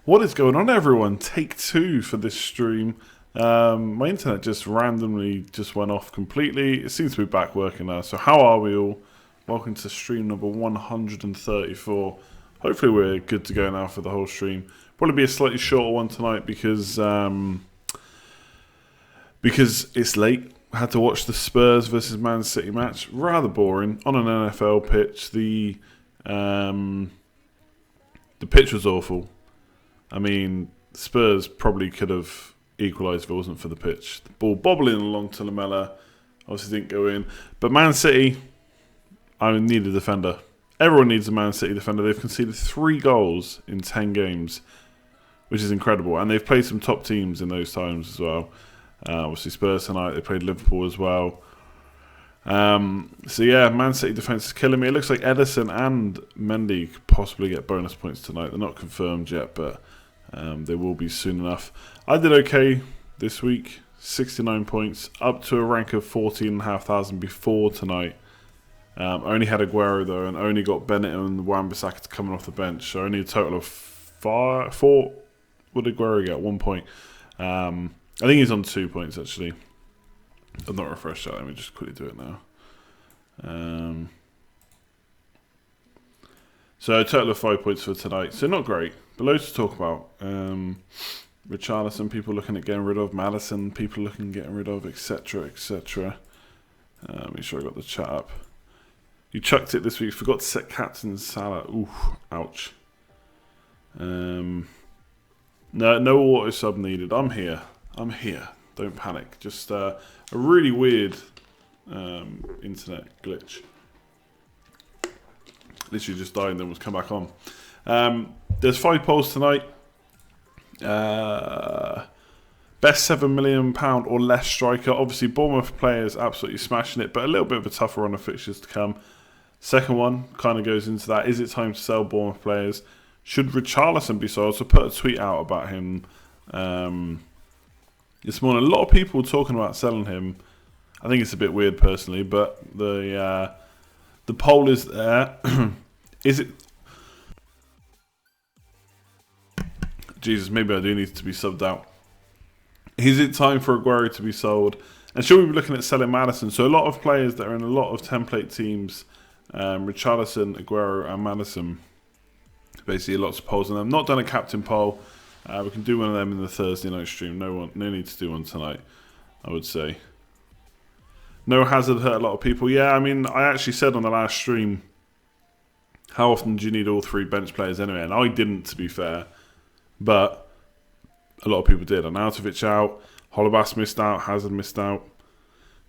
What is going on, everyone? Take two for this stream. My internet just randomly went off completely. It seems to be back working now. So how are we all? Welcome to stream number 134. Hopefully we're good to go now for the whole stream. Probably be a slightly shorter one tonight because it's late. I had to watch the Spurs versus Man City match. Rather boring on an NFL pitch. The pitch was awful. I mean, Spurs probably could have equalised if it wasn't for the pitch. The ball bobbling along to Lamella. Obviously didn't go in. But Man City, I need a defender. Everyone needs a Man City defender. They've conceded 3 goals in 10 games, which is incredible. And they've played some top teams in those times as well. Obviously Spurs tonight, they played Liverpool as well. So yeah, Man City defence is killing me. It looks like Ederson and Mendy could possibly get bonus points tonight. They're not confirmed yet, but they will be soon enough. I did okay this week, 69 points, up to a rank of 14,500 before tonight. I only had Aguero though, and only got Bennett and Wan-Bissaka coming off the bench. So only a total of 4. What did Aguero get? 1 point. I think he's on 2 points actually. I've not refreshed that. Let me just quickly do it now. So a total of 5 points for tonight. So not great, but loads to talk about. Richarlison, people looking at getting rid of. Maddison, people looking at getting rid of, etc., etc. Make sure I got the chat up. You chucked it this week. Forgot to set captain Salah. Ooh, ouch. No auto sub needed. I'm here. Don't panic. Just a really weird internet glitch. Literally just died and then was come back on. There's 5 polls tonight. Best £7 million or less striker. Obviously, Bournemouth players absolutely smashing it, but a little bit of a tougher run of fixtures to come. Second one kind of goes into that. Is it time to sell Bournemouth players? Should Richarlison be sold? So I put a tweet out about him this morning. A lot of people talking about selling him. I think it's a bit weird personally, but the poll is there. Is it? Jesus, maybe I do need to be subbed out. Is it time for Aguero to be sold? And should we be looking at selling Maddison? So a lot of players that are in a lot of template teams, Richarlison, Aguero, and Maddison. Basically, lots of polls on them. Not done a captain poll. We can do one of them in the Thursday night stream. No need to do one tonight, I would say. No Hazard hurt a lot of people. Yeah, I mean, I actually said on the last stream, how often do you need all 3 bench players anyway? And I didn't, to be fair. But a lot of people did. Arnautovic out. Holebas missed out. Hazard missed out.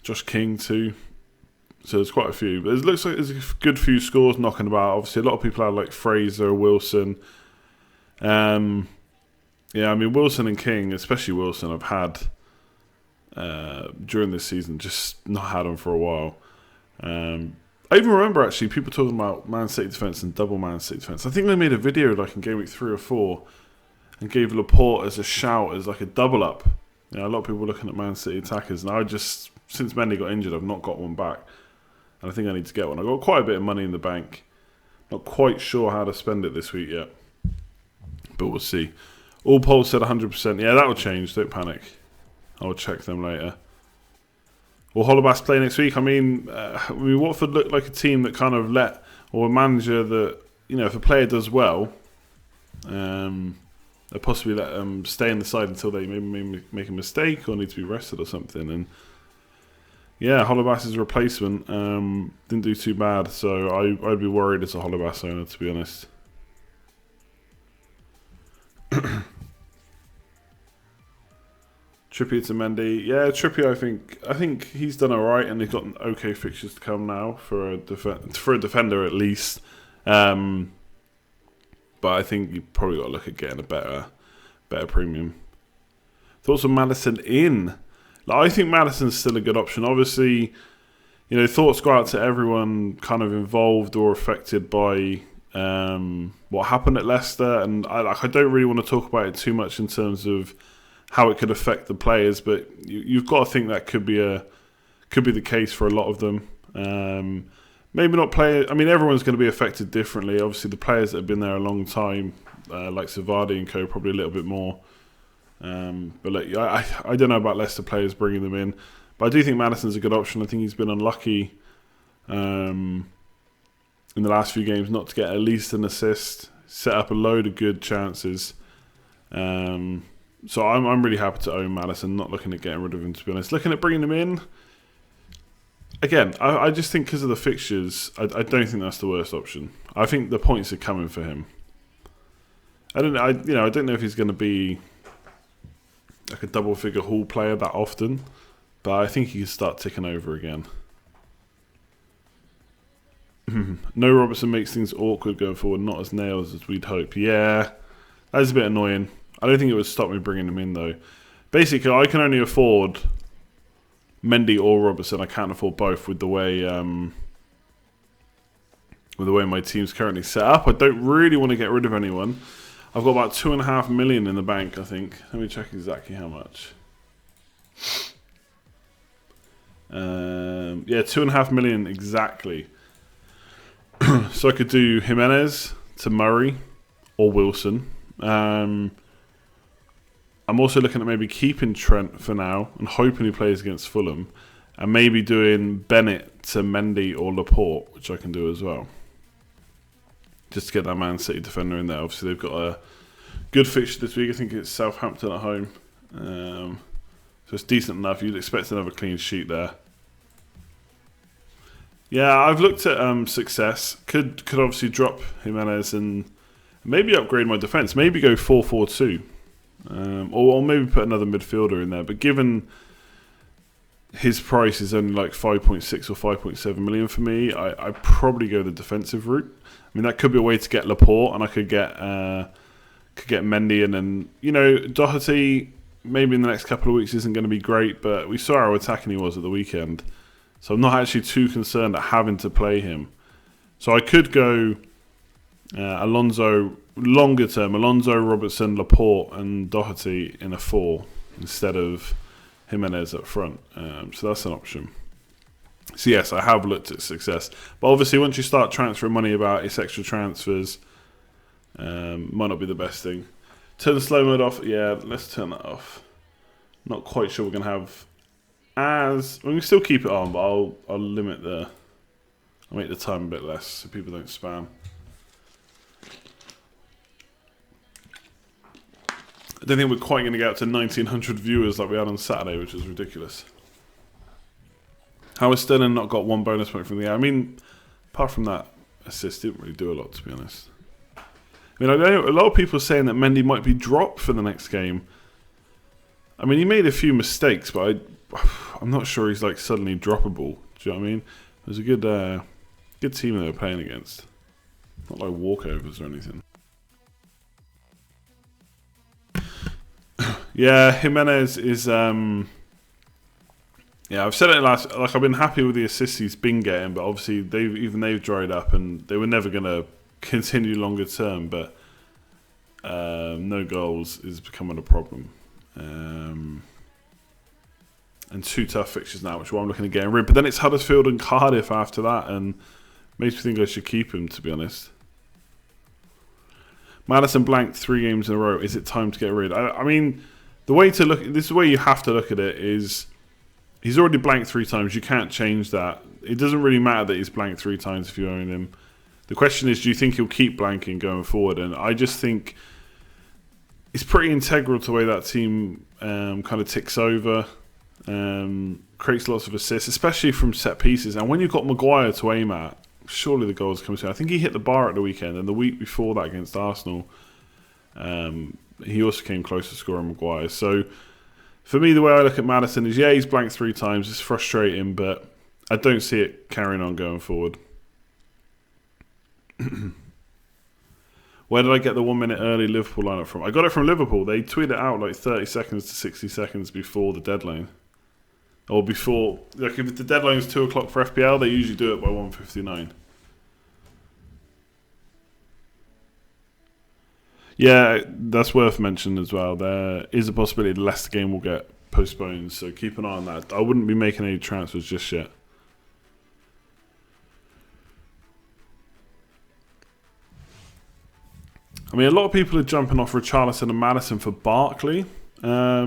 Josh King too. So there's quite a few. But it looks like there's a good few scores knocking about. Obviously, a lot of people had like Fraser, Wilson. Yeah, I mean, Wilson and King, especially Wilson, I've had during this season, just not had them for a while. I even remember actually people talking about Man City defence and double Man City defence. I think they made a video like in Gameweek 3 or 4 and gave Laporte as a shout as like a double up. You know, a lot of people were looking at Man City attackers, and I just, since Mendy got injured, I've not got one back. And I think I need to get one. I've got quite a bit of money in the bank. Not quite sure how to spend it this week yet. But we'll see. All polls said 100%. Yeah, that will change. Don't panic. I'll check them later. Will Holebas play next week? I mean, Watford looked like a team that kind of or a manager that, you know, if a player does well, they possibly let them stay in the side until they maybe make a mistake or need to be rested or something. And yeah, Holebas' replacement didn't do too bad, so I'd be worried as a Holebas owner, to be honest. Trippier to Mendy. Yeah, Trippier, I think he's done alright, and he's got okay fixtures to come now for a defender at least. But I think you probably got to look at getting a better premium. Thoughts on Maddison in? Like, I think Maddison's still a good option. Obviously, you know, thoughts go out to everyone kind of involved or affected by what happened at Leicester, and I don't really want to talk about it too much in terms of how it could affect the players, but you've got to think that could be the case for a lot of them. Maybe not players. I mean, everyone's going to be affected differently. Obviously, the players that have been there a long time, like Vardy and co, probably a little bit more. But look, I don't know about Leicester players bringing them in, but I do think Maddison's a good option. I think he's been unlucky in the last few games not to get at least an assist. Set up a load of good chances. So I'm really happy to own Maddison. Not looking at getting rid of him, to be honest. Looking at bringing him in. Again, I just think because of the fixtures, I don't think that's the worst option. I think the points are coming for him. I don't know if he's going to be like a double-figure haul player that often, but I think he can start ticking over again. No Robertson makes things awkward going forward, not as nails as we'd hope. Yeah, that is a bit annoying. I don't think it would stop me bringing him in, though. Basically, I can only afford Mendy or Robertson. I can't afford both with the way my team's currently set up. I don't really want to get rid of anyone. I've got about 2.5 million in the bank, I think. Let me check exactly how much. Yeah, 2.5 million exactly. So I could do Jimenez to Murray or Wilson. I'm also looking at maybe keeping Trent for now and hoping he plays against Fulham, and maybe doing Bennett to Mendy or Laporte, which I can do as well. Just to get that Man City defender in there. Obviously, they've got a good fixture this week. I think it's Southampton at home. So it's decent enough. You'd expect another clean sheet there. Yeah, I've looked at success. Could obviously drop Jimenez and maybe upgrade my defence. Maybe go 4-4-2. Or maybe put another midfielder in there. But given his price is only like 5.6 or 5.7 million for me, I'd probably go the defensive route. I mean, that could be a way to get Laporte, and I could get Mendy, and then Doherty maybe in the next couple of weeks isn't going to be great, but we saw how attacking he was at the weekend, so I'm not actually too concerned at having to play him. So I could go Alonso longer term, Alonso, Robertson, Laporte, and Doherty in a 4 instead of Jimenez up front. So that's an option. So yes, I have looked at success, but obviously once you start transferring money about, it's extra transfers. Might not be the best thing. Turn the slow mode off. Yeah, let's turn that off. Not quite sure we're gonna have we can still keep it on, but I'll limit I'll make the time a bit less so people don't spam. I don't think we're quite going to get up to 1,900 viewers like we had on Saturday, which is ridiculous. How has Sterling not got 1 bonus point from the air? I mean, apart from that assist, didn't really do a lot, to be honest. I mean, I know a lot of people are saying that Mendy might be dropped for the next game. I mean, he made a few mistakes, but I'm not sure he's like suddenly droppable. Do you know what I mean? It was a good team they were playing against. Not like walkovers or anything. Yeah, Jimenez is. Yeah, I've said it I've been happy with the assists he's been getting, but obviously they've dried up, and they were never going to continue longer term. But no goals is becoming a problem, and 2 tough fixtures now, which is why I'm looking at getting rid. But then it's Huddersfield and Cardiff after that, and makes me think I should keep him, to be honest. Maddison blanked 3 games in a row. Is it time to get rid? I mean, the way to look. This is the way you have to look at it. Is he's already blanked 3 times. You can't change that. It doesn't really matter that he's blanked 3 times if you own him. The question is, do you think he'll keep blanking going forward? And I just think it's pretty integral to the way that team kind of ticks over, creates lots of assists, especially from set pieces. And when you've got Maguire to aim at, surely the goals come soon. I think he hit the bar at the weekend, and the week before that against Arsenal, he also came close to scoring Maguire. So for me, the way I look at Maddison is, yeah, he's blanked 3 times. It's frustrating, but I don't see it carrying on going forward. Where did I get the 1 minute early Liverpool lineup from? I got it from Liverpool. They tweeted it out like 30 seconds to 60 seconds before the deadline. Or before, like if the deadline is 2 o'clock for FPL, they usually do it by 1:59. Yeah, that's worth mentioning as well. There is a possibility the Leicester game will get postponed, so keep an eye on that. I wouldn't be making any transfers just yet. I mean, a lot of people are jumping off Richarlison and Maddison for Barkley. I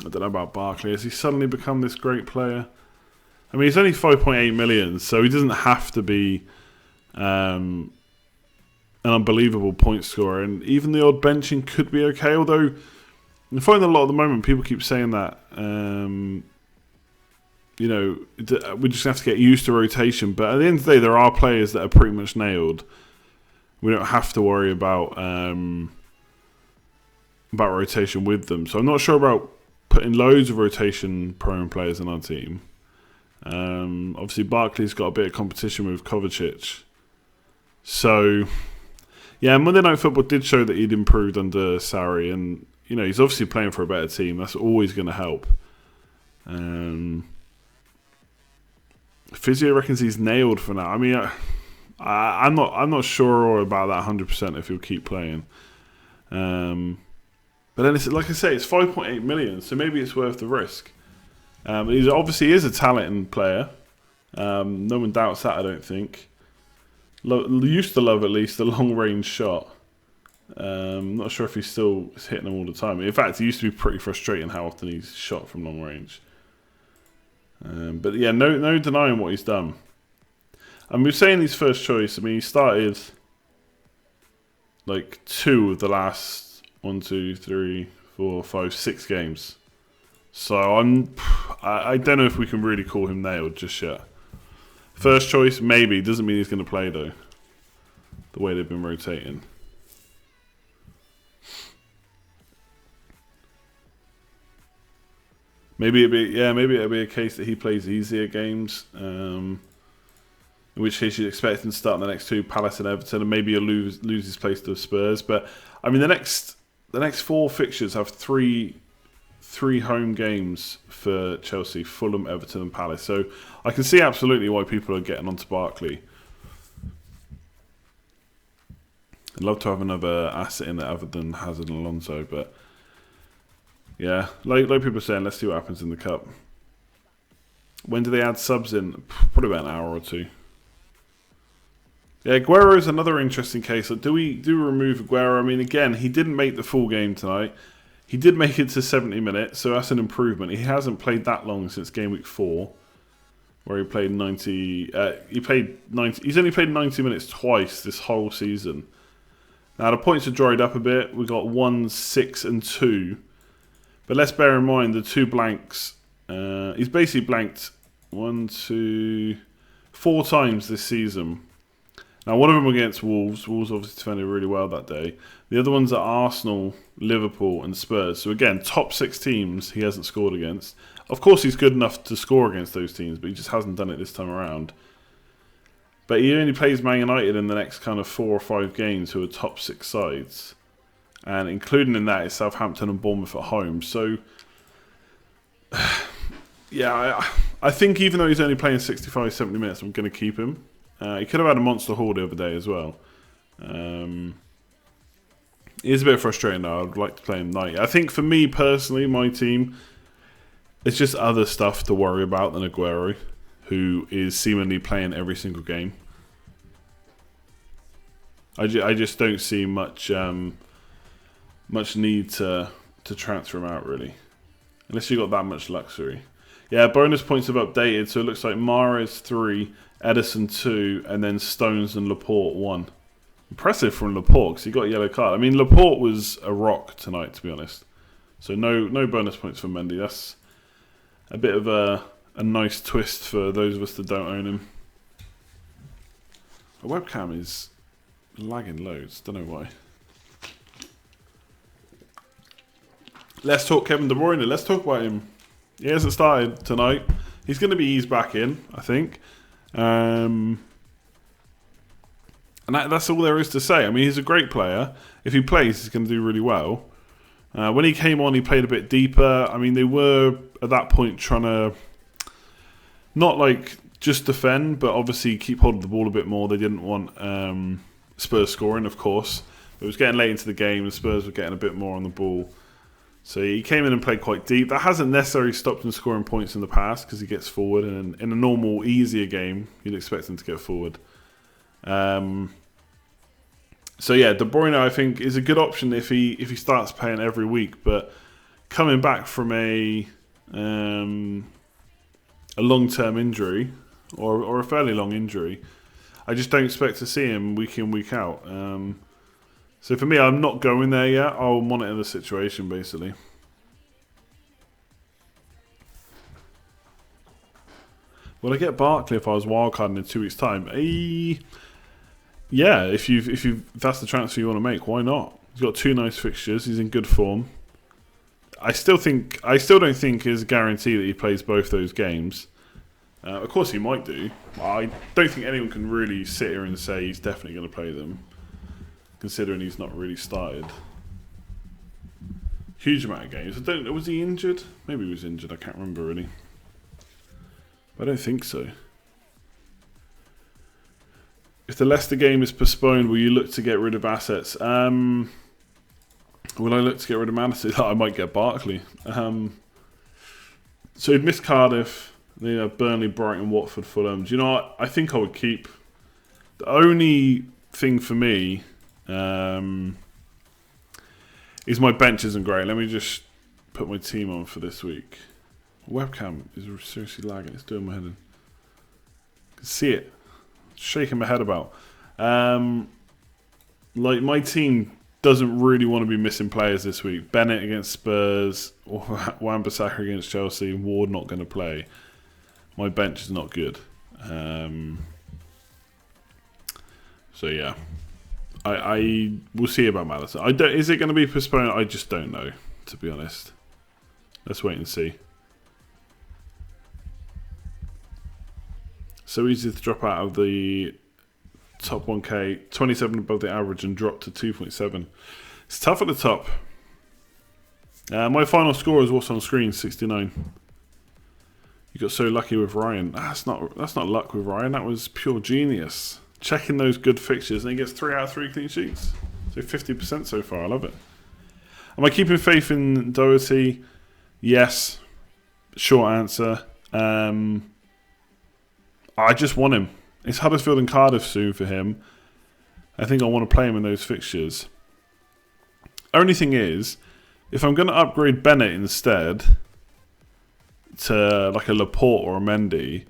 don't know about Barkley. Has he suddenly become this great player? I mean, he's only 5.8 million, so he doesn't have to be an unbelievable point scorer. And even the odd benching could be okay, although I find a lot at the moment people keep saying that, you know, we just have to get used to rotation. But at the end of the day, there are players that are pretty much nailed. We don't have to worry about rotation with them. So I'm not sure about putting loads of rotation-prone players in our team. Obviously, Barkley's got a bit of competition with Kovacic. So, yeah, Monday Night Football did show that he'd improved under Sarri. And, you know, he's obviously playing for a better team. That's always going to help. Physio reckons he's nailed for now. I mean, I'm not sure about that 100% if he'll keep playing. But then, like I say, it's 5.8 million, so maybe it's worth the risk. He obviously is a talented player. No one doubts that, I don't think. Used to love, at least, the long-range shot. Not sure if he's still hitting them all the time. In fact, it used to be pretty frustrating how often he's shot from long range. But yeah, no denying what he's done. And we're saying his first choice. I mean, he started like 2 of the last 1, 2, 3, 4, 5, 6 games. So I don't know if we can really call him nailed just yet. First choice, maybe. Doesn't mean he's going to play though. The way they've been rotating. Maybe it'll be a case that he plays easier games. In which case you'd expect him to start in the next 2, Palace and Everton, and maybe he'll lose his place to Spurs. But I mean, the next 4 fixtures have three home games for Chelsea: Fulham, Everton, and Palace. So I can see absolutely why people are getting onto Barkley. I'd love to have another asset in there other than Hazard and Alonso, but yeah, like people are saying, let's see what happens in the Cup. When do they add subs in? Probably about an hour or 2. Yeah, Aguero is another interesting case. Do we remove Aguero? I mean, again, he didn't make the full game tonight. He did make it to 70 minutes, so that's an improvement. He hasn't played that long since Gameweek 4, where he played 90. He's only played 90 minutes twice this whole season. Now the points have dried up a bit. We got 1, 6, and 2. But let's bear in mind the 2 blanks. He's basically blanked 1, 2, 4 times this season. Now, one of them against Wolves. Wolves obviously defended really well that day. The other ones are Arsenal, Liverpool, and Spurs. So again, top 6 teams he hasn't scored against. Of course, he's good enough to score against those teams, but he just hasn't done it this time around. But he only plays Man United in the next kind of 4 or 5 games, who are top 6 sides. And including in that is Southampton and Bournemouth at home. So, yeah, I think even though he's only playing 65, 70 minutes, I'm going to keep him. He could have had a monster haul the other day as well. It is a bit frustrating though. I'd like to play him 90. I think for me personally, my team, it's just other stuff to worry about than Aguero, who is seemingly playing every single game. I just don't see much need to transfer him out, really. Unless you got that much luxury. Yeah, bonus points have updated, so it looks like Mahrez 3, Edison 2, and then Stones and Laporte 1. Impressive from Laporte, because he got a yellow card. I mean, Laporte was a rock tonight, to be honest. So no bonus points for Mendy. That's a bit of a nice twist for those of us that don't own him. The webcam is lagging loads. Don't know why. Let's talk Kevin De Bruyne. Let's talk about him. He hasn't started tonight. He's going to be eased back in, I think. And that's all there is to say. I mean, he's a great player. If he plays, he's going to do really well. When he came on, he played a bit deeper. I mean, they were, at that point, trying to not like just defend, but obviously keep hold of the ball a bit more. They didn't want Spurs scoring, of course. It was getting late into the game. The Spurs were getting a bit more on the ball. So he came in and played quite deep. That hasn't necessarily stopped him scoring points in the past because he gets forward. And in a normal, easier game, you'd expect him to get forward. So yeah, De Bruyne I think is a good option if he starts playing every week. But coming back from a long-term injury or a fairly long injury, I just don't expect to see him week in, week out. So for me, I'm not going there yet. I'll monitor the situation basically. Will I get Barkley if I was wildcarding in 2 weeks' time? Yeah, if that's the transfer you want to make, why not? He's got 2 nice fixtures. He's in good form. I still don't think it's a guarantee that he plays both those games. Of course, he might do. I don't think anyone can really sit here and say he's definitely going to play them, considering he's not really started. Huge amount of games. Was he injured? Maybe he was injured. I can't remember really. But I don't think so. If the Leicester game is postponed, will you look to get rid of assets? Will I look to get rid of Madison? I might get Barkley. So he'd miss Cardiff, Burnley, Brighton, Watford, Fulham. Do you know what? I think I would keep. The only thing for me is my bench isn't great. Let me just put my team on for this week. Webcam is seriously lagging. It's doing my head in. I can see it. Shaking my head about. Like my team doesn't really want to be missing players this week. Bennett against Spurs, or Wan-Bissaka against Chelsea. Ward not going to play. My bench is not good. So yeah, I will see about Madison. Is it going to be postponed? I just don't know, to be honest. Let's wait and see. So easy to drop out of the top 1k, 27 above the average and drop to 2.7. It's tough at the top. My final score is what's on screen, 69. You got so lucky with Ryan. That's not luck with Ryan. That was pure genius. Checking those good fixtures, and he gets 3 out of 3 clean sheets. So 50% so far. I love it. Am I keeping faith in Doherty? Yes. Short answer. I just want him. It's Huddersfield and Cardiff soon for him. I think I want to play him in those fixtures. Only thing is, if I'm going to upgrade Bennett instead to like a Laporte or a Mendy,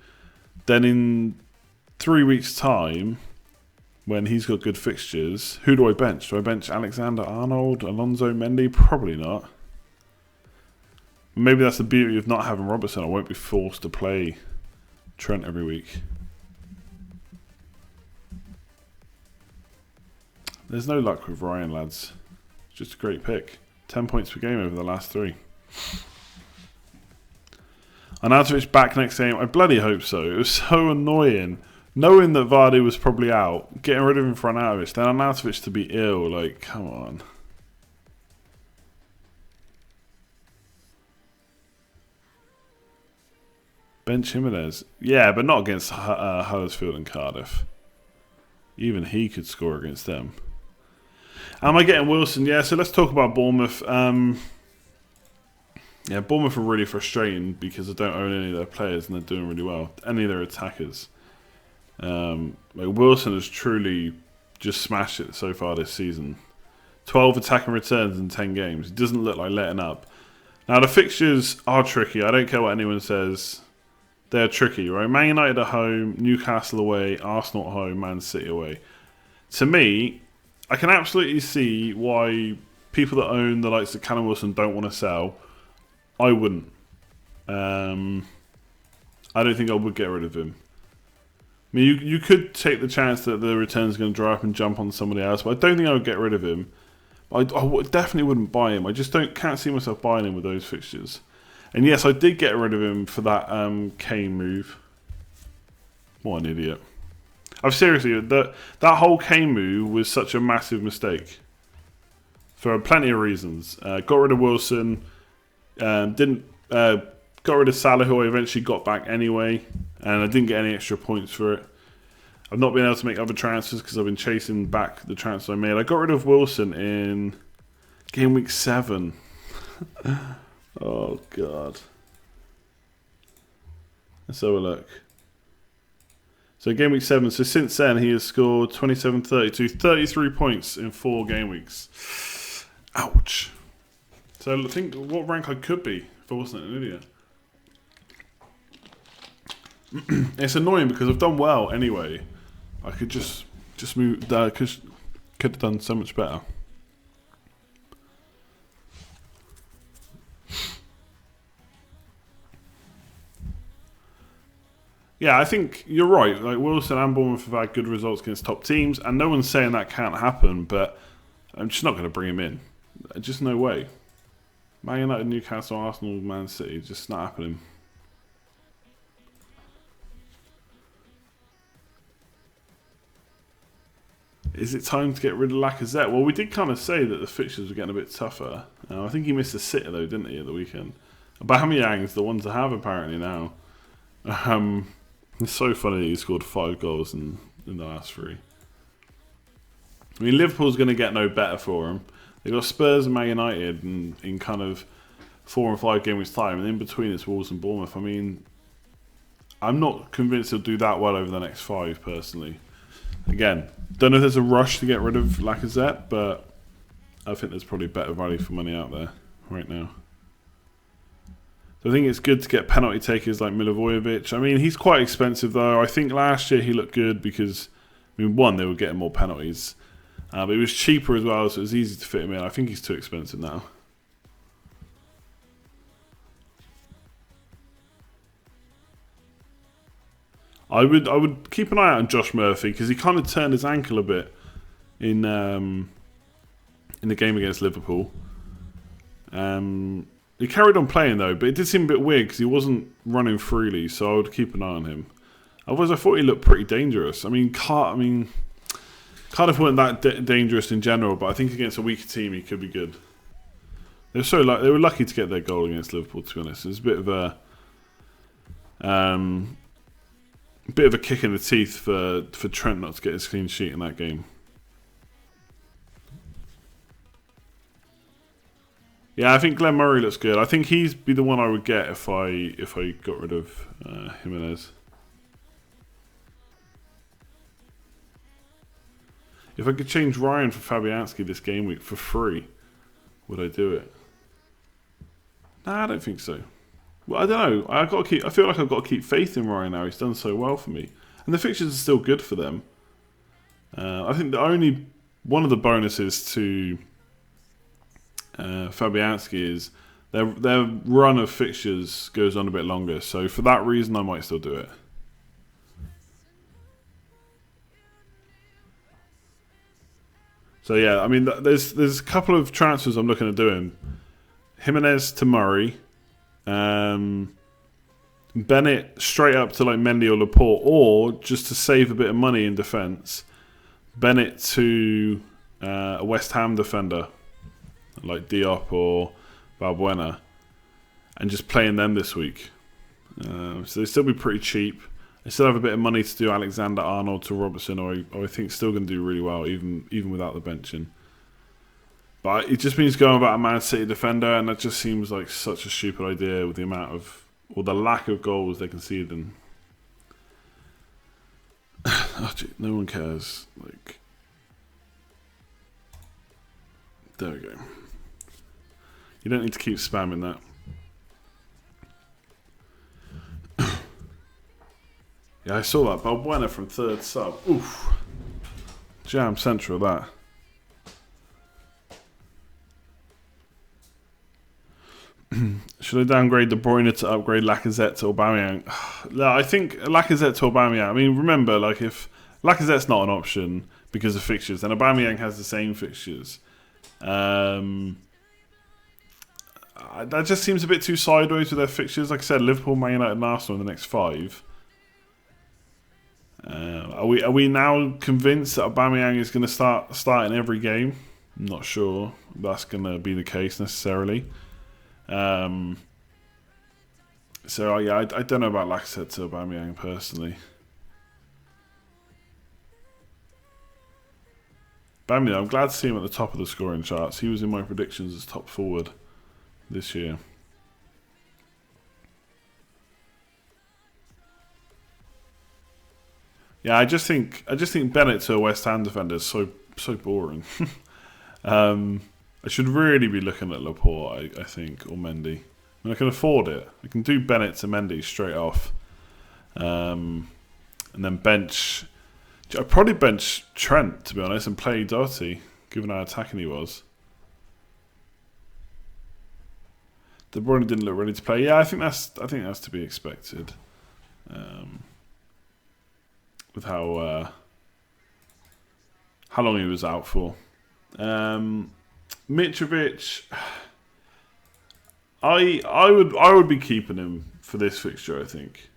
then in 3 weeks' time, when he's got good fixtures, who do I bench? Do I bench Alexander-Arnold, Alonso, Mendy? Probably not. Maybe that's the beauty of not having Robertson. I won't be forced to play Trent every week. There's no luck with Ryan, lads. It's just a great pick. 10 points per game over the last 3. Arnautovic back next game. I bloody hope so. It was so annoying. Knowing that Vardy was probably out, getting rid of him for Arnautovic, then Arnautovic to be ill. Like, come on. Bench Jimenez. Yeah, but not against Huddersfield and Cardiff. Even he could score against them. Am I getting Wilson? Yeah, so let's talk about Bournemouth. Yeah, Bournemouth are really frustrating because I don't own any of their players and they're doing really well. Any of their attackers. Like Wilson has truly just smashed it so far this season. 12 attacking returns in 10 games. It doesn't look like letting up. Now, the fixtures are tricky. I don't care what anyone says. They're tricky, right? Man United at home, Newcastle away, Arsenal at home, Man City away. To me, I can absolutely see why people that own the likes of Callum Wilson don't want to sell. I wouldn't. I don't think I would get rid of him. I mean, you could take the chance that the return's going to dry up and jump on somebody else, but I don't think I would get rid of him. I definitely wouldn't buy him. I just can't see myself buying him with those fixtures. And yes, I did get rid of him for that Kane move. What an idiot. I've seriously, that whole Kane move was such a massive mistake. For plenty of reasons. Got rid of Wilson. Got rid of Salah, who I eventually got back anyway. And I didn't get any extra points for it. I've not been able to make other transfers because I've been chasing back the transfer I made. I got rid of Wilson in Gameweek 7. Oh, God. Let's have a look. So game week 7. So since then, he has scored 27, 32, 33 points in 4 game weeks. Ouch. So I think what rank I could be if I wasn't an idiot. It's annoying because I've done well anyway. I could just move. Could have done so much better. Yeah, I think you're right. Like Wilson and Bournemouth have had good results against top teams, and no one's saying that can't happen. But I'm just not going to bring him in. Just no way. Man United, Newcastle, Arsenal, Man City, just not happening. Is it time to get rid of Lacazette? Well, we did kind of say that the fixtures were getting a bit tougher. I think he missed a sitter though, didn't he, at the weekend? Aubameyang's the one to have apparently now. It's so funny that he scored 5 goals in the last 3. I mean, Liverpool's going to get no better for him. They've got Spurs and Man United in kind of 4 and 5 game weeks time, and in between it's Wolves and Bournemouth. I mean, I'm not convinced he'll do that well over the next 5 personally. Again, don't know if there's a rush to get rid of Lacazette, but I think there's probably better value for money out there right now. So I think it's good to get penalty takers like Milivojevic. I mean, he's quite expensive though. I think last year he looked good because, I mean, one, they were getting more penalties. But it was cheaper as well, so it was easy to fit him in. I think he's too expensive now. I would keep an eye out on Josh Murphy because he kind of turned his ankle a bit in the game against Liverpool. He carried on playing though, but it did seem a bit weird because he wasn't running freely, so I would keep an eye on him. Otherwise, I thought he looked pretty dangerous. I mean, Cardiff weren't that dangerous in general, but I think against a weaker team, he could be good. They were lucky to get their goal against Liverpool. To be honest, it was a bit of a kick in the teeth for Trent not to get his clean sheet in that game. Yeah, I think Glenn Murray looks good. I think he'd be the one I would get if I got rid of Jimenez. If I could change Ryan for Fabianski this game week for free, would I do it? Nah, I don't think so. Well, I don't know. I feel like I've got to keep faith in Ryan now. He's done so well for me, and the fixtures are still good for them. I think one of the bonuses to Fabianski is their run of fixtures goes on a bit longer. So for that reason, I might still do it. So yeah, I mean, there's a couple of transfers I'm looking at doing. Jimenez to Murray. Bennett straight up to like Mendy or Laporte, or just to save a bit of money in defence, Bennett to a West Ham defender like Diop or Balbuena, and just playing them this week. So they still be pretty cheap. They still have a bit of money to do Alexander-Arnold to Robertson, or I think still going to do really well even without the benching. But it just means going about a Man City defender, and that just seems like such a stupid idea with the amount of, or the lack of goals they conceded. And oh, gee, no one cares. Like, there we go. You don't need to keep spamming that. Yeah, I saw that. Balbuena from third sub. Oof. Jam central, that. Should I downgrade De Bruyne to upgrade Lacazette to Aubameyang? I think Lacazette to Aubameyang. I mean, remember, like, if Lacazette's not an option because of fixtures, then Aubameyang has the same fixtures. That just seems a bit too sideways with their fixtures. Like I said, Liverpool, Man United, and Arsenal in the next 5. Are we now convinced that Aubameyang is going to start in every game? I'm not sure that's going to be the case necessarily. So yeah, I don't know about Lacazette to Aubameyang personally. Aubameyang, I'm glad to see him at the top of the scoring charts. He was in my predictions as top forward this year. Yeah, I just think Bennett to a West Ham defender is so boring. I should really be looking at Laporte, I think, or Mendy. I mean, I can afford it. I can do Bennett to Mendy straight off. And then bench... I'd probably bench Trent, to be honest, and play Doherty, given how attacking he was. De Bruyne didn't look ready to play. Yeah, I think that's to be expected. With how long he was out for. Mitrovic, I would be keeping him for this fixture, I think.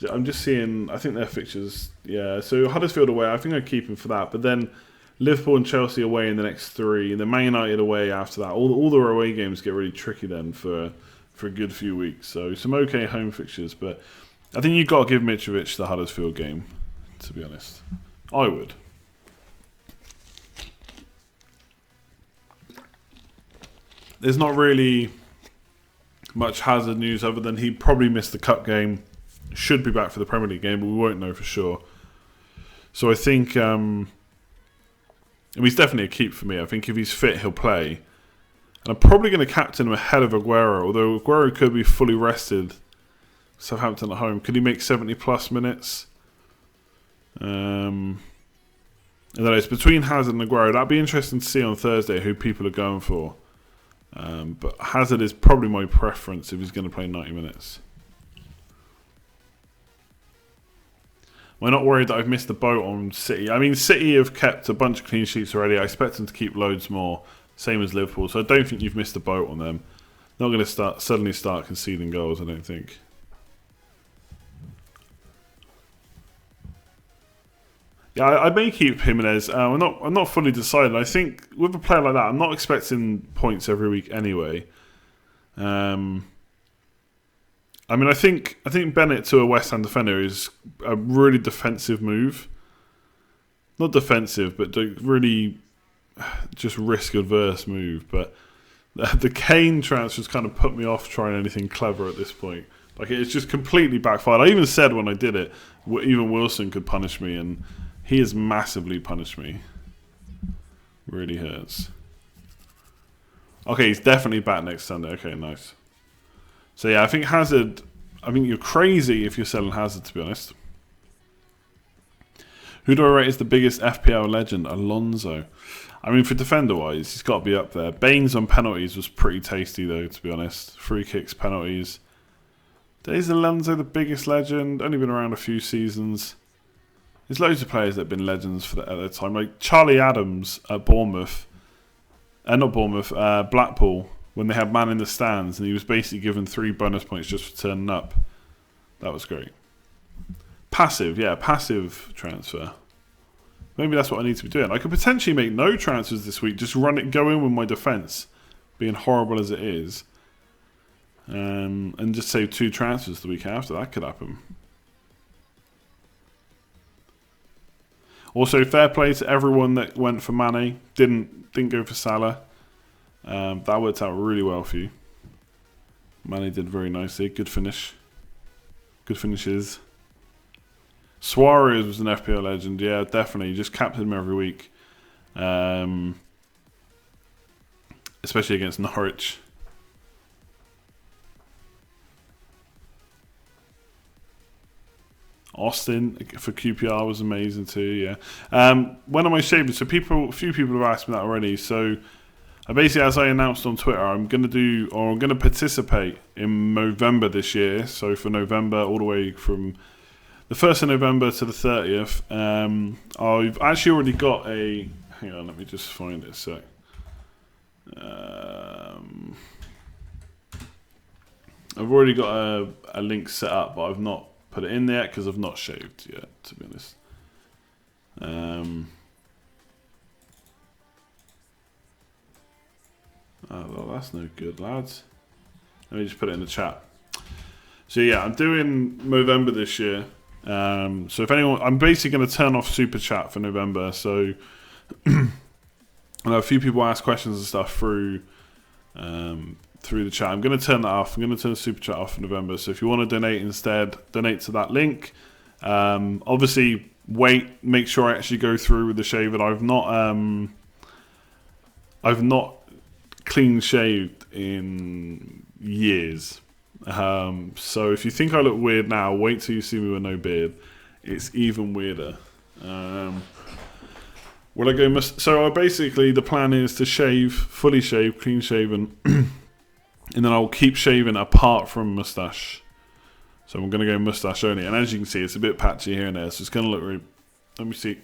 I'm just seeing, I think their fixtures, yeah. So Huddersfield away, I think I'd keep him for that. But then Liverpool and Chelsea away in the next 3, and then Man United away after that. All the away games get really tricky then for a good few weeks. So some okay home fixtures, but I think you've got to give Mitrovic the Huddersfield game, to be honest. I would. There's not really much Hazard news other than he probably missed the cup game. Should be back for the Premier League game, but we won't know for sure. So I think he's definitely a keep for me. I think if he's fit, he'll play. And I'm probably going to captain him ahead of Aguero, although Aguero could be fully rested. Southampton at home. Could he make 70 plus minutes? I don't know. It's between Hazard and Aguero. That'd be interesting to see on Thursday who people are going for. But Hazard is probably my preference if he's going to play 90 minutes. We're not worried that I've missed the boat on City. I mean, City have kept a bunch of clean sheets already. I expect them to keep loads more, same as Liverpool. So I don't think you've missed the boat on them. Not going to suddenly start conceding goals, I don't think. Yeah, I may keep Jimenez. I'm not fully decided. I think with a player like that, I'm not expecting points every week anyway. I mean, I think Bennett to a West Ham defender is a really defensive move. Not defensive, but really just risk-adverse move. But the Kane transfers kind of put me off trying anything clever at this point. Like, it's just completely backfired. I even said when I did it, even Wilson could punish me, and he has massively punished me. Really hurts. Okay, he's definitely back next Sunday. Okay, nice. So yeah, I think Hazard, I think you're crazy if you're selling Hazard, to be honest. Who do I rate as the biggest FPL legend? Alonso. I mean, for defender-wise, he's got to be up there. Baines on penalties was pretty tasty, though, to be honest. Free kicks, penalties. Is Alonso the biggest legend? Only been around a few seasons. There's loads of players that have been legends at their time. Like Charlie Adams at Bournemouth. Blackpool. When they had man in the stands and he was basically given 3 bonus points just for turning up. That was great. Passive transfer. Maybe that's what I need to be doing. I could potentially make no transfers this week, just go in with my defence, being horrible as it is, and just save 2 transfers the week after. That could happen. Also, fair play to everyone that went for Mane, didn't go for Salah. That worked out really well for you. Mane did very nicely. Good finish. Good finishes. Suarez was an FPL legend. Yeah, definitely. You just captain him every week. Especially against Norwich. Austin for QPR was amazing too, yeah. When am I shaving? So a few people have asked me that already. So basically, as I announced on Twitter, I'm going to participate in November this year. So for November, all the way from the 1st of November to the 30th, I've actually already got a... Hang on, let me just find it a sec. I've already got a link set up, but I've not put it in there because I've not shaved yet, to be honest. Oh, well, that's no good, lads. Let me just put it in the chat. So yeah, I'm doing November this year. So if anyone, I'm basically going to turn off Super Chat for November. So I know a few people ask questions and stuff through the chat. I'm going to turn that off. I'm going to turn the Super Chat off for November. So if you want to donate instead, donate to that link. Obviously, make sure I actually go through with the shave, and I've not clean shaved in years. So if you think I look weird now, wait till you see me with no beard. It's even weirder. Will I go? So basically, the plan is to fully shave, clean shaven, and then I'll keep shaving apart from mustache. So I'm going to go mustache only, and as you can see, it's a bit patchy here and there, so it's going to look really. Let me see.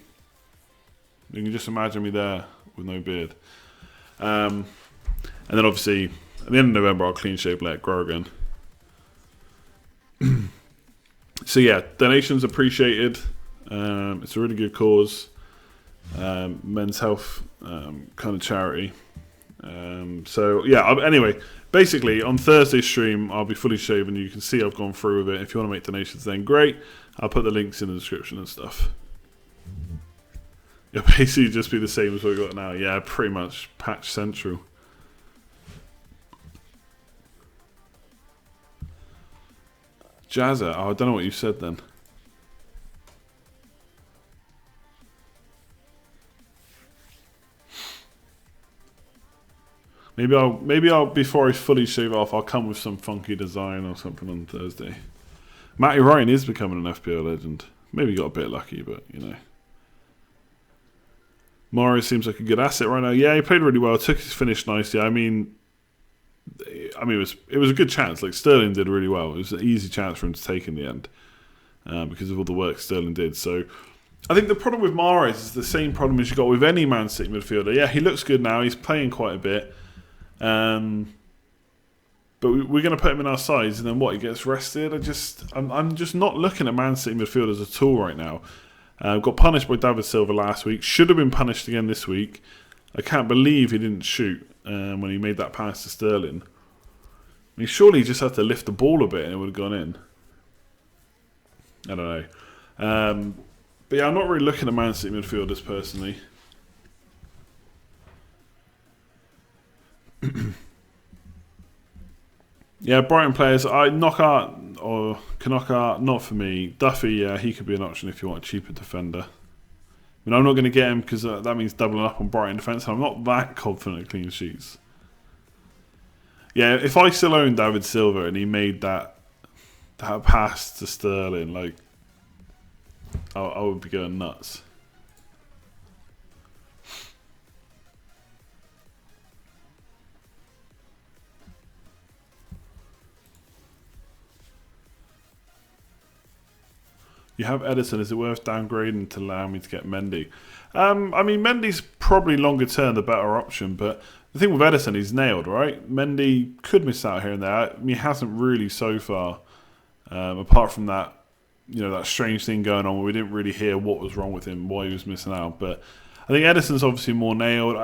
You can just imagine me there with no beard. And then obviously, at the end of November, I'll clean shave, let it grow again. So yeah, donations appreciated. It's a really good cause. Men's health kind of charity. So yeah, anyway, basically on Thursday's stream I'll be fully shaven. You can see I've gone through with it. If you want to make donations, then great. I'll put the links in the description and stuff. It'll basically just be the same as what we've got now. Yeah, pretty much patch central. Jazza, I don't know what you said then. Maybe I'll before I fully shave off, I'll come with some funky design or something on Thursday. Matty Ryan is becoming an FPL legend. Maybe got a bit lucky, but you know. Morris seems like a good asset right now. Yeah, he played really well. Took his finish nicely. I mean, it was a good chance. Like Sterling did really well. It was an easy chance for him to take in the end because of all the work Sterling did. So I think the problem with Mahrez is the same problem as you got with any Man City midfielder. Yeah, he looks good now. He's playing quite a bit. But we're going to put him in our sides, and then what? He gets rested. I'm just not looking at Man City midfielders at all right now. Got punished by David Silva last week. Should have been punished again this week. I can't believe he didn't shoot when he made that pass to Sterling. I mean, surely he just had to lift the ball a bit and it would have gone in. I don't know. But yeah, I'm not really looking at Man City midfielders personally. Yeah, Brighton players. Knockout or Kanaka, not for me. Duffy, yeah, he could be an option if you want a cheaper defender. I mean, I'm not going to get him because that means doubling up on Brighton defence, and I'm not that confident of clean sheets. Yeah, if I still owned David Silva and he made that pass to Sterling, like, I would be going nuts. You have Edison. Is it worth downgrading to allow me to get Mendy? I mean, Mendy's probably longer term the better option, but the thing with Edison, he's nailed, right? Mendy could miss out here and there. I mean, he hasn't really so far, apart from that, you know, that strange thing going on where we didn't really hear what was wrong with him, why he was missing out. But I think Edison's obviously more nailed.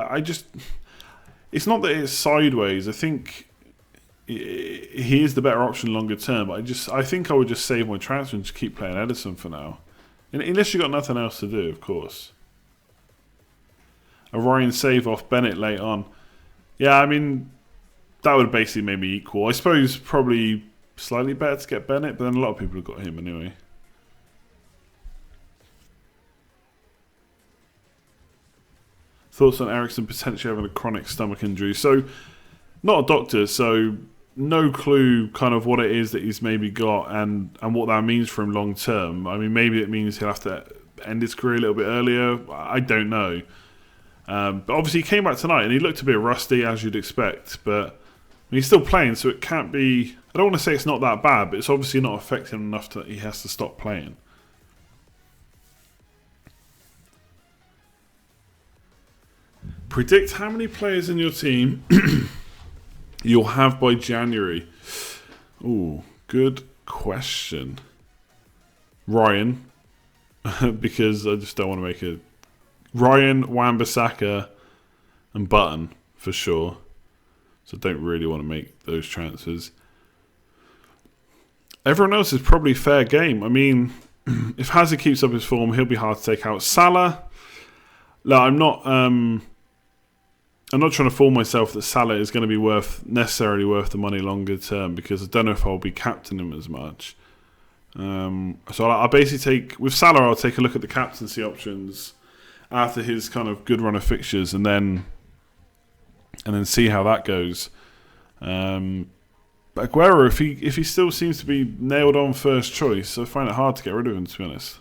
It's not that it's sideways. I think he is the better option longer term. But I think I would just save my transfer and just keep playing Edison for now, unless you got nothing else to do, of course. A Ryan save off Bennett late on. Yeah, I mean, that would basically make me equal. I suppose probably slightly better to get Bennett, but then a lot of people have got him anyway. Thoughts on Eriksen potentially having a chronic stomach injury? So, not a doctor, so no clue kind of what it is that he's maybe got and what that means for him long term. I mean, maybe it means he'll have to end his career a little bit earlier. I don't know. But obviously he came back tonight and he looked a bit rusty, as you'd expect. But he's still playing, so it can't be... I don't want to say it's not that bad, but it's obviously not affecting him enough that he has to stop playing. Predict how many players in your team you'll have by January. Ooh, good question. Ryan, because I just don't want to make it. Ryan, Wan-Bissaka, and Button for sure. So don't really want to make those transfers. Everyone else is probably fair game. I mean, if Hazard keeps up his form, he'll be hard to take out. Salah, no, I'm not trying to fool myself that Salah is going to be necessarily worth the money longer term, because I don't know if I'll be captaining him as much. So I basically take, with Salah, I'll take a look at the captaincy options after his kind of good run of fixtures, and then see how that goes. But Aguero, if he still seems to be nailed on first choice, I find it hard to get rid of him, to be honest.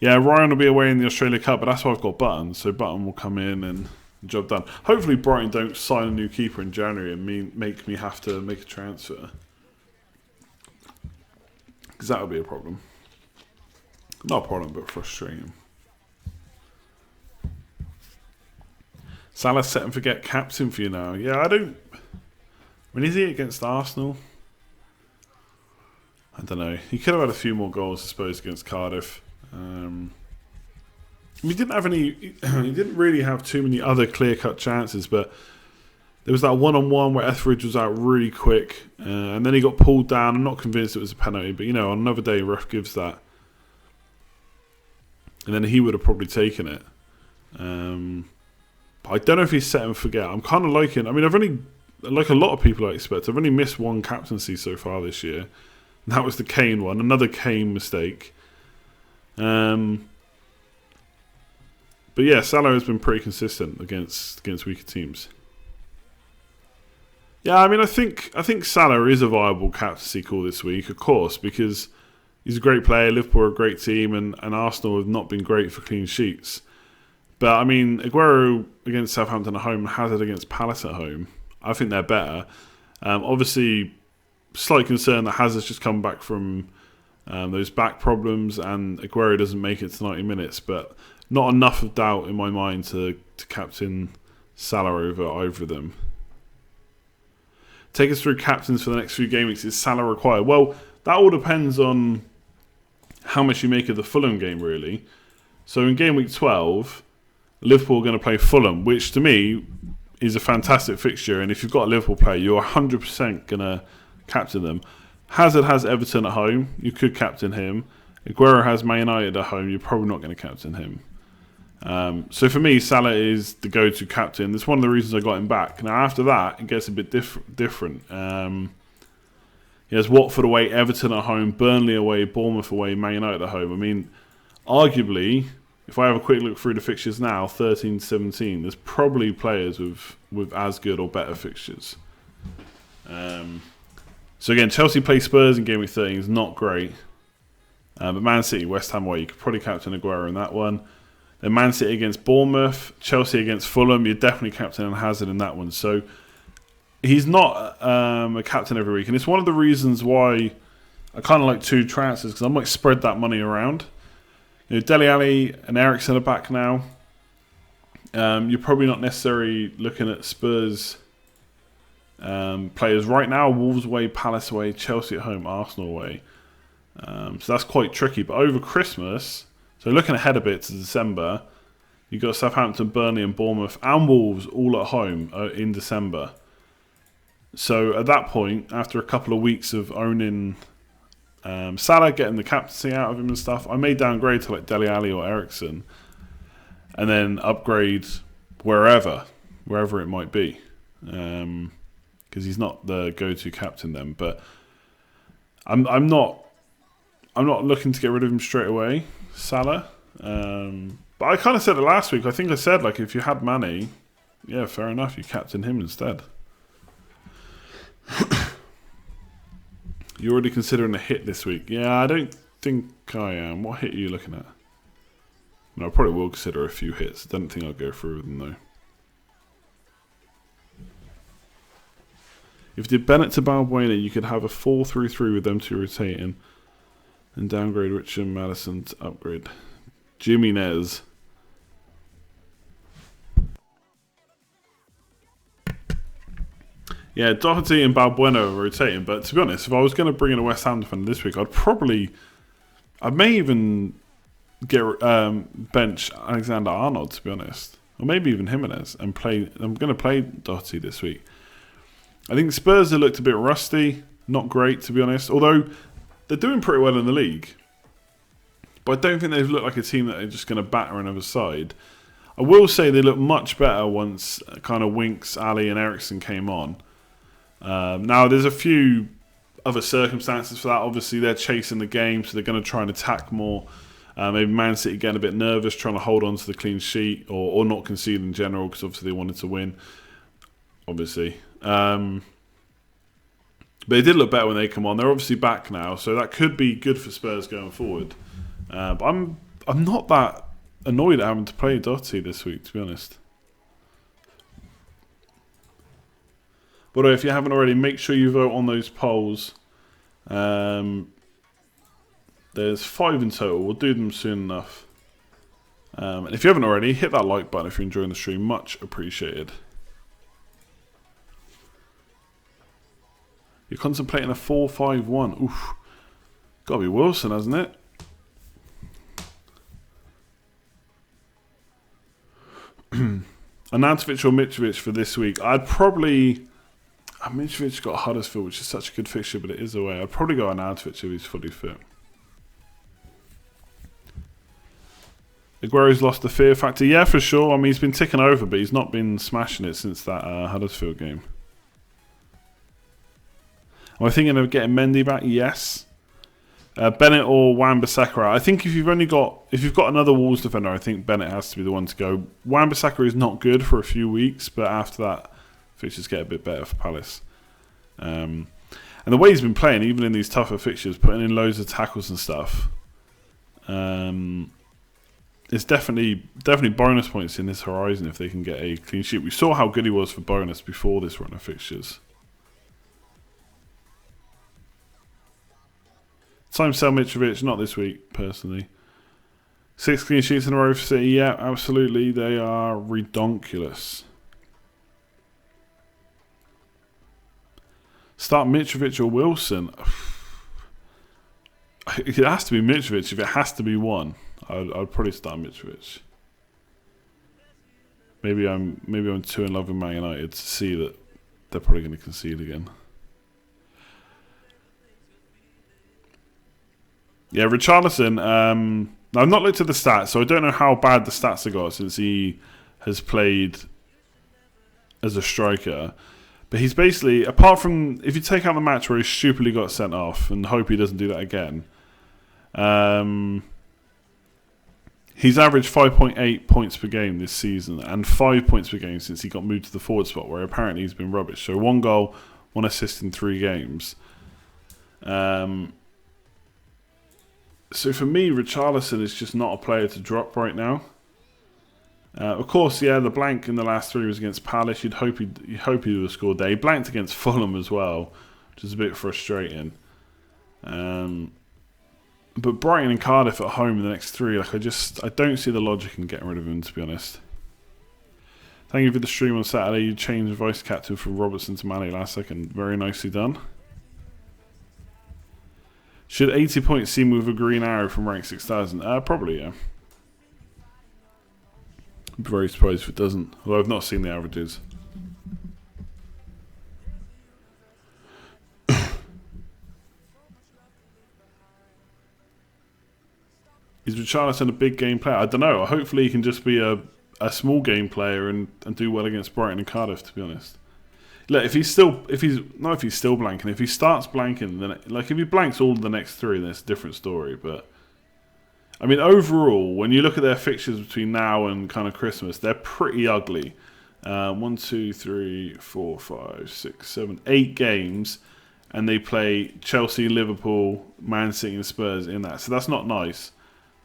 Yeah, Ryan will be away in the Australia Cup, but that's why I've got Button. So Button will come in and job done. Hopefully Brighton don't sign a new keeper in January and make me have to make a transfer, because that would be a problem. Not a problem, but frustrating. Salah set and forget captain for you now. Yeah, I don't. When is he against Arsenal? I don't know. He could have had a few more goals, I suppose, against Cardiff. He didn't have any. He didn't really have too many other clear-cut chances, but there was that one-on-one where Etheridge was out really quick, and then he got pulled down. I'm not convinced it was a penalty, but on another day, ref gives that, and then he would have probably taken it. But I don't know if he's set and forget. I'm kind of liking. I mean, I've only, like a lot of people I expect, I've only missed one captaincy so far this year. And that was the Kane one, another Kane mistake. But yeah, Salah has been pretty consistent against weaker teams. Yeah, I mean, I think Salah is a viable captaincy call this week, of course, because he's a great player. Liverpool are a great team, and Arsenal have not been great for clean sheets. But I mean, Aguero against Southampton at home, Hazard against Palace at home, I think they're better. Obviously, slight concern that Hazard's just come back from those back problems, and Aguero doesn't make it to 90 minutes, but not enough of doubt in my mind to captain Salah over either of them. Take us through captains for the next few game weeks. Is Salah required? Well, that all depends on how much you make of the Fulham game, really. So in game week 12, Liverpool are going to play Fulham, which to me is a fantastic fixture, and if you've got a Liverpool player, you're 100% going to captain them. Hazard has Everton at home, you could captain him. Aguero has Man United at home, you're probably not going to captain him. So for me, Salah is the go-to captain. That's one of the reasons I got him back. Now after that, it gets a bit different. He has Watford away, Everton at home, Burnley away, Bournemouth away, Man United at home. I mean, arguably, if I have a quick look through the fixtures now, 13-17, there's probably players with as good or better fixtures. So again, Chelsea play Spurs in game week 13 is not great. But Man City, West Ham away, you could probably captain Aguero in that one. Then Man City against Bournemouth, Chelsea against Fulham, you're definitely captaining Hazard in that one. So he's not a captain every week. And it's one of the reasons why I kind of like two transfers, because I might spread that money around. Dele Alli and Eriksen are back now. You're probably not necessarily looking at Spurs players right now. Wolves away, Palace away, Chelsea at home, Arsenal away. So that's quite tricky. But over Christmas, so looking ahead a bit to December, you've got Southampton, Burnley and Bournemouth and Wolves all at home in December. So at that point, after a couple of weeks of owning Salah, getting the captaincy out of him and stuff, I may downgrade to like Dele Alli or Eriksen, and then upgrade wherever it might be, because he's not the go-to captain then. But I'm not looking to get rid of him straight away, Salah. But I kind of said it last week. I think I said, like, if you had Mane, yeah, fair enough, you captain him instead. You're already considering a hit this week. Yeah, I don't think I am. What hit are you looking at? No, I probably will consider a few hits. I don't think I'll go through with them, though. If you did Bennett to Balbuena, you could have a 4-3-3 with them two rotating, and downgrade Richard Madison to upgrade Jimenez. Yeah, Doherty and Balbuena are rotating, but to be honest, if I was going to bring in a West Ham defender this week, I may even get bench Alexander-Arnold, to be honest, or maybe even Jimenez, and play. I'm going to play Doherty this week. I think Spurs have looked a bit rusty, not great, to be honest, although they're doing pretty well in the league. But I don't think they've looked like a team that are just going to batter another side. I will say they look much better once kind of Winks, Ali and Eriksen came on. Now, there's a few other circumstances for that. Obviously, they're chasing the game, so they're going to try and attack more. Maybe Man City getting a bit nervous, trying to hold on to the clean sheet or not concede in general, because obviously they wanted to win. Obviously. But it did look better when they come on. They're obviously back now, so that could be good for Spurs going forward. But I'm not that annoyed at having to play Doherty this week, to be honest. But if you haven't already, make sure you vote on those polls. There's 5 in total. We'll do them soon enough. And if you haven't already, hit that like button if you're enjoying the stream. Much appreciated. You're contemplating a 4-5-1. Oof. Gotta be Wilson, hasn't it? Anatovic or Mitrovic for this week? I'd probably... Mitrovic got Huddersfield, which is such a good fixture, but it is away. I'd probably go Anatovic if he's fully fit. Aguero's lost the fear factor. Yeah, for sure. I mean, he's been ticking over, but he's not been smashing it since that Huddersfield game. Am I thinking of getting Mendy back? Yes. Bennett or Wan-Bissaka. I think if you've got another Wolves defender, I think Bennett has to be the one to go. Wan-Bissaka is not good for a few weeks, but after that, fixtures get a bit better for Palace. And the way he's been playing, even in these tougher fixtures, putting in loads of tackles and stuff, it's definitely bonus points in this horizon if they can get a clean sheet. We saw how good he was for bonus before this run of fixtures. Time sell Mitrovic, not this week, personally. 6 clean sheets in a row for City, yeah, absolutely. They are redonkulous. Start Mitrovic or Wilson. It has to be Mitrovic. If it has to be one, I'd probably start Mitrovic. Maybe I'm too in love with Man United to see that they're probably going to concede again. Yeah, Richarlison. I've not looked at the stats, so I don't know how bad the stats have got since he has played as a striker. But he's basically, apart from, if you take out the match where he stupidly got sent off and hope he doesn't do that again, he's averaged 5.8 points per game this season and 5 points per game since he got moved to the forward spot, where apparently he's been rubbish. So 1 goal, 1 assist in 3 games. So for me, Richarlison is just not a player to drop right now. Of course, yeah, the blank in the last 3 was against Palace. You'd hope he would have scored there. He blanked against Fulham as well, which is a bit frustrating. But Brighton and Cardiff at home in the next 3, like I don't see the logic in getting rid of him, to be honest. Thank you for the stream on Saturday. You changed vice captain from Robertson to Mane last second. Very nicely done. Should 80 points seem with a green arrow from rank 6,000? Probably, yeah. I'd be very surprised if it doesn't. Although I've not seen the averages. Is Richarlison a big game player? I don't know. Hopefully he can just be a small game player and do well against Brighton and Cardiff, to be honest. Look, if he's still blanking, if he starts blanking, then like if he blanks all the next 3, then it's a different story. But I mean, overall, when you look at their fixtures between now and kind of Christmas, they're pretty ugly. 1, 2, 3, 4, 5, 6, 7, 8 games, and they play Chelsea, Liverpool, Man City, and Spurs in that. So that's not nice.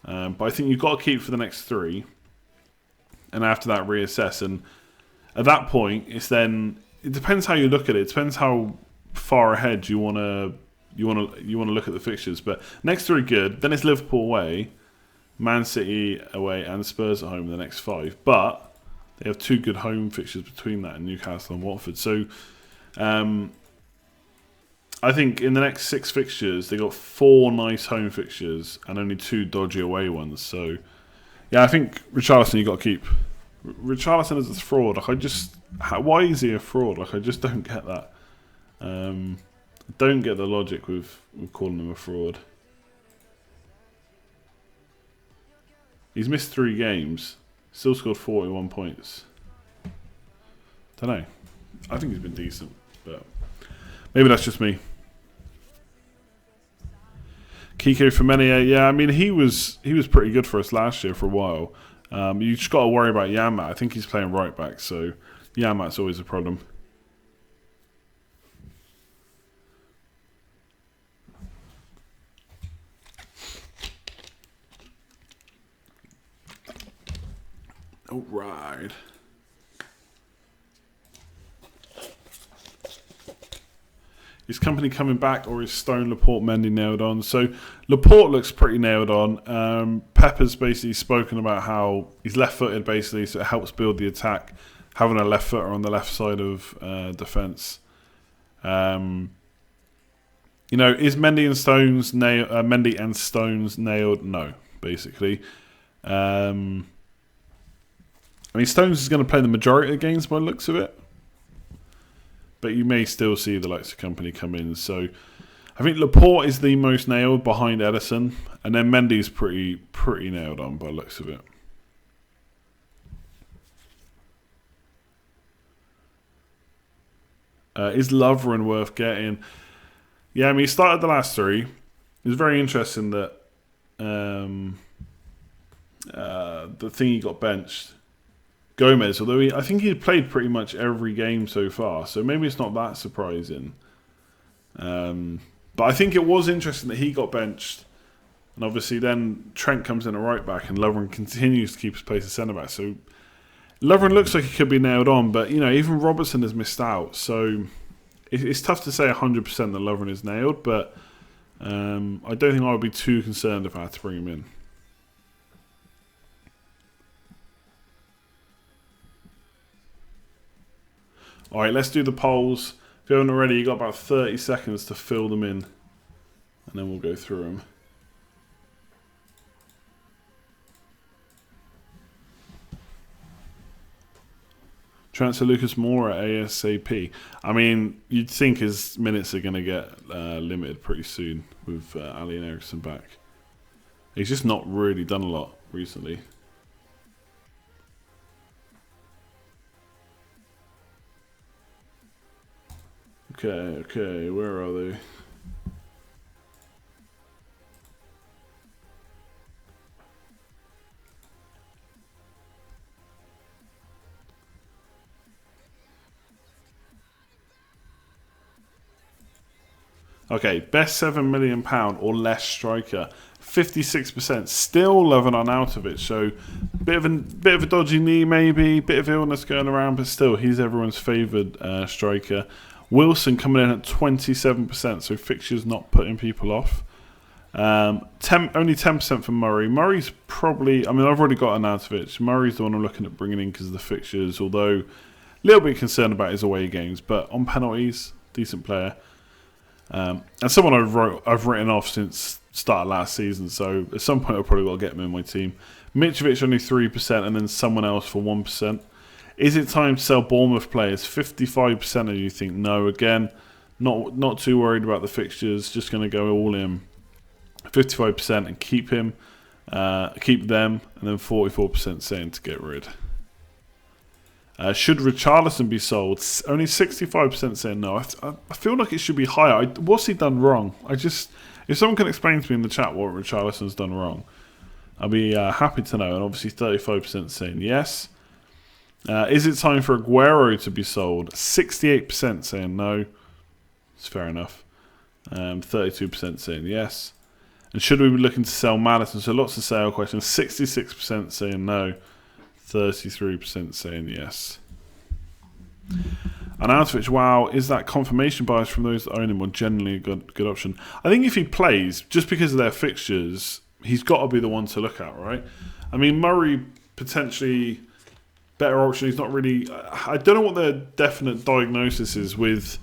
But I think you've got to keep for the next 3, and after that reassess. And at that point, it depends how you look at it. It depends how far ahead you want to look at the fixtures. But next 3 good. Then it's Liverpool away, Man City away, and Spurs at home in the next 5. But they have 2 good home fixtures between that and Newcastle and Watford. So I think in the next 6 fixtures they got 4 nice home fixtures and only 2 dodgy away ones. So yeah, I think Richarlison you got to keep. Richarlison is a fraud. Like why is he a fraud? Like I just don't get that. I don't get the logic with calling him a fraud. He's missed 3 games, still scored 41 points. Don't know. I think he's been decent, but maybe that's just me. Kiko Femenia, yeah, I mean he was pretty good for us last year for a while. You just got to worry about Yamat. I think he's playing right back, so Yamat's always a problem. All right. Is Company coming back, or is Stone, Laporte, Mendy nailed on? So Laporte looks pretty nailed on. Pepper's basically spoken about how he's left-footed, basically, so it helps build the attack, having a left footer on the left side of defence. Is Mendy and Stones nailed? No, basically. Stones is going to play the majority of games by the looks of it. But you may still see the likes of Company come in. So I think Laporte is the most nailed behind Edison. And then Mendy's pretty nailed on by the looks of it. Is Lovren worth getting? Yeah, I mean, he started the last three. It was very interesting that the thing he got benched, Gomez, although I think he's played pretty much every game so far, so maybe it's not that surprising. But I think it was interesting that he got benched, and obviously then Trent comes in at right back, and Lovren continues to keep his place as centre back. So Lovren looks like he could be nailed on, but even Robertson has missed out, so it's tough to say 100% that Lovren is nailed. But I don't think I would be too concerned if I had to bring him in. Alright, let's do the polls. If you haven't already, you've got about 30 seconds to fill them in. And then we'll go through them. Transfer Lucas Moura ASAP. I mean, you'd think his minutes are going to get limited pretty soon with Ali and Eriksson back. He's just not really done a lot recently. Okay, where are they? Okay, best £7 million or less striker. 56%, still Lovren out of it. So bit of a dodgy knee, maybe, bit of illness going around, but still he's everyone's favoured striker. Wilson coming in at 27%, so fixtures not putting people off. Only 10% for Murray. Murray's probably, I've already got Arnautovic. Murray's the one I'm looking at bringing in because of the fixtures, although a little bit concerned about his away games, but on penalties, decent player. And someone I've written off since start of last season, so at some point I've probably got to get him in my team. Mitrovic only 3%, and then someone else for 1%. Is it time to sell Bournemouth players? 55% of you think no. Again, not too worried about the fixtures. Just going to go all in. 55% and keep him, keep them, and then 44% saying to get rid. Should Richarlison be sold? Only 65% saying no. I feel like it should be higher. What's he done wrong? If someone can explain to me in the chat what Richarlison's done wrong, I'll be happy to know. And obviously 35% saying yes. Is it time for Aguero to be sold? 68% saying no. It's fair enough. 32% saying yes. And should we be looking to sell Maddison? So lots of sale questions. 66% saying no. 33% saying yes. And Arnautovic, wow, is that confirmation bias from those that own him or generally a good option? I think if he plays, just because of their fixtures, he's got to be the one to look at, right? I mean, Murray potentially better option. He's not really. I don't know what the definite diagnosis is with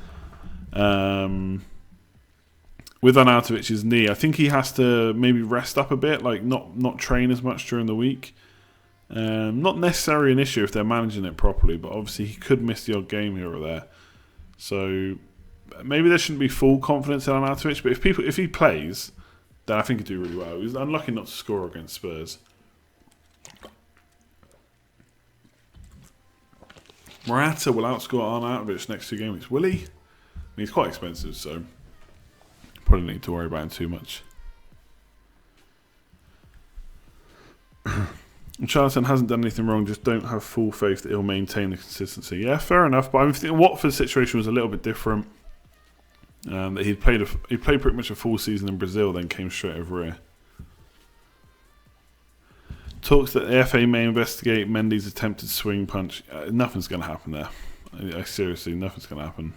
Arnautovic's knee. I think he has to maybe rest up a bit, like not train as much during the week. Not necessarily an issue if they're managing it properly, but obviously he could miss the odd game here or there. So maybe there shouldn't be full confidence in Arnautovic, but if he plays, then I think he'd do really well. He's unlucky not to score against Spurs. Morata will outscore Arnautovic next 2 games. Will he? I mean, he's quite expensive, so probably don't need to worry about him too much. Charlton hasn't done anything wrong, just don't have full faith that he'll maintain the consistency. Yeah, fair enough, but I think Watford's situation was a little bit different. That he played pretty much a full season in Brazil, then came straight over here. Talks that the FA may investigate Mendy's attempted swing punch. Nothing's going to happen there. Seriously, nothing's going to happen.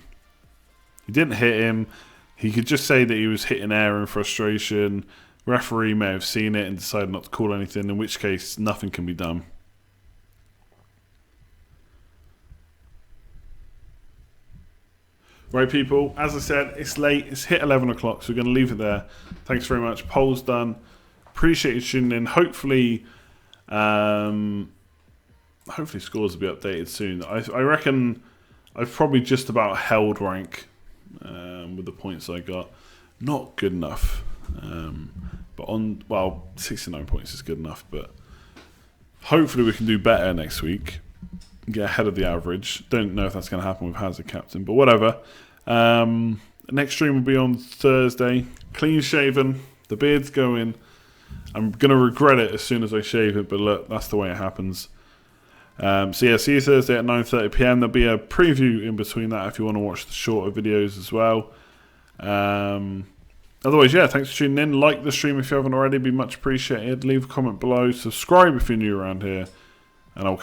He didn't hit him. He could just say that he was hitting air in frustration. Referee may have seen it and decided not to call anything, in which case nothing can be done. Right, people, as I said, it's late. It's hit 11 o'clock, so we're going to leave it there. Thanks very much. Poll's done. Appreciate you tuning in. Hopefully scores will be updated soon. I reckon I've probably just about held rank with the points I got. Not good enough. But 69 points is good enough. But hopefully we can do better next week. Get ahead of the average. Don't know if that's going to happen with Hazard captain, but whatever. Next stream will be on Thursday. Clean shaven. The beard's going. I'm going to regret it as soon as I shave it, but look, that's the way it happens. So yeah, see you Thursday at 9:30 PM. There'll be a preview in between that if you want to watch the shorter videos as well. Otherwise, yeah, thanks for tuning in. Like the stream if you haven't already, be much appreciated. Leave a comment below. Subscribe if you're new around here. And I'll